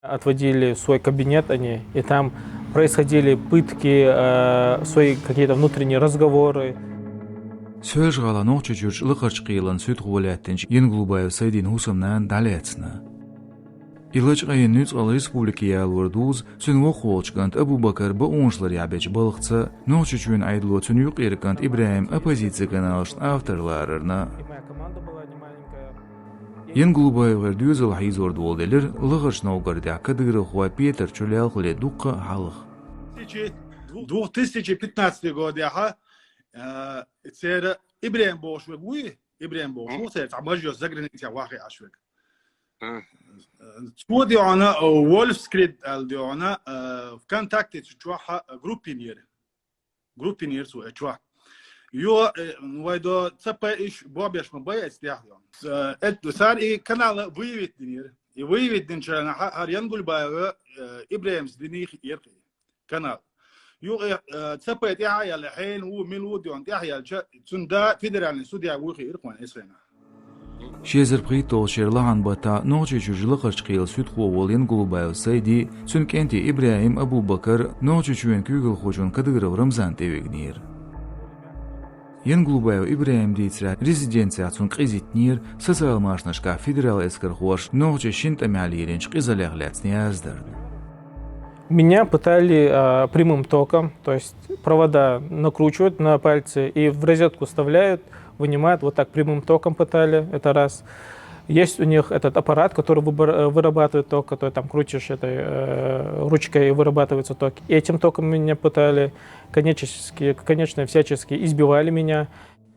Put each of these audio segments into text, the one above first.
Отводили в свой кабинет они, и там происходили пытки, свои какие-то внутренние разговоры. Söz galan oçucuç lıqırç qıyılan süt qovolyattinç yen glubayo saydin husumnan daletsna. İlaç ayın nüz al respublikiya alvarduz sün voqolçkant Abu Bakar ba onşlar yabeç balıqça noçucun aydlo tün yuq erkant İbrahim opozisiya kanalışın avtorlarına. Yen glubayo ver düzel hizor doldeler lıqırç novgarda kadırı xwa Peter Чулялхле дуqqa halıq. 2015 года это Ибрахим Бошвик, Ибрахим Бошвик, это عمجيو زغرنيتيا واقع عشوك. سودي أنا وولف سكريد الدي أنا في كونتاكت تشوها جروبينير سو تشوها يو وايدو تسبا إيش بوابيش مبايع استياحيون إت صار إيه كنال ويفيد دينير ويفيد دين شان هاريان قول بايع إبراهيم دينيخ يرقي كنال يو تسبا يتيها الحين هو ميلود يون تيها تسندا فيدرالي سوديا ويخي يرقون إسرائيل Şezir qıyto şerlahan bata noçucucu lıqırç qıyıl süt qovolyen gulubayo saydi sün kenti İbrahim Abu Bakar noçucuen kügül xoçun kadıgırı Ramzan tevegnir. Yen gulubayo İbrahim deytsra rezidentsiyatsun qizitnir sotsial marşnaşka federal eskir xoş noçu şint amaliyerenç qizaleğlatsni yazdardı. Меня пытали прямым током, то есть провода накручивают на пальцы и в розетку вставляют, вынимают, вот так прямым током пытали, это раз. Есть у них этот аппарат, который вырабатывает ток, который там крутишь этой ручкой и вырабатывается ток. И этим током меня пытали, конечно, всячески избивали меня.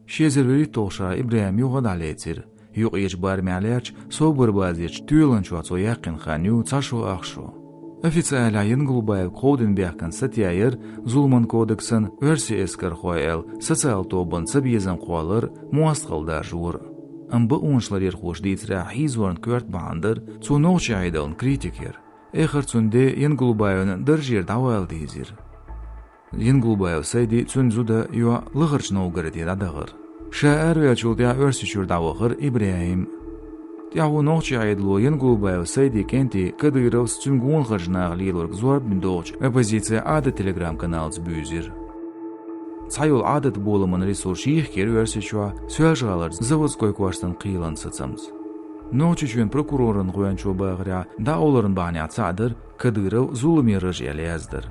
Şezir veri toşa İbrahim yuğad aletir. Yuq ecbar me'lerç, sobur bazirç, tüylan çuatso yaqin xanyu, çaşo axşo. Официальный Голубаев Коуден бяхкан статьяер Зулман кодексын версия эскер хоэл социал тобын сабьезан қуалыр муастқалдар жуыр. Амбы оншлар ерхош дейтра хизворн кверт бандыр цу ночи айдалын критикер. Эхар цунде ен Голубаевын дыржер давайл дейзір. Ен Голубаев сайди цунзуда юа лығырч наугары дедадығыр. Ша әрвел чулдя версичур давағыр Ибрахим. Тяу ночи айдло ен Голубаев сайди кенти кадыров стюнгун хажнаг лилорг зуар биндоч оппозиция ада телеграм-канал збюзир. Цайол адат болымын ресурс ихкер версичуа сөжгалар заводской кваштан қийлан сацамыз. Ночи чуен прокурорын қуянчу бағыря да оларын бағня цадыр кадыров зулыми рыжел яздыр.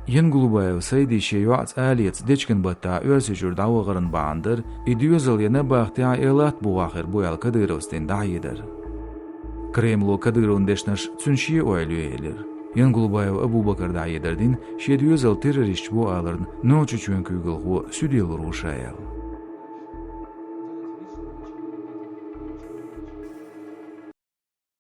Ен Голубаев сайди шеюац алиец дечкен бата версичур давағырын бағандыр и дюзел ена бағтя элат буғахыр буял кадыровстен дайыдыр. Кремло кадыровын дешнаш цүншие ойлю елер. Ен Голубаев Абу Бакар дайыдырдин шедюзел террорист буалырын ночи чуен күгіл ғу сүдел рушаял.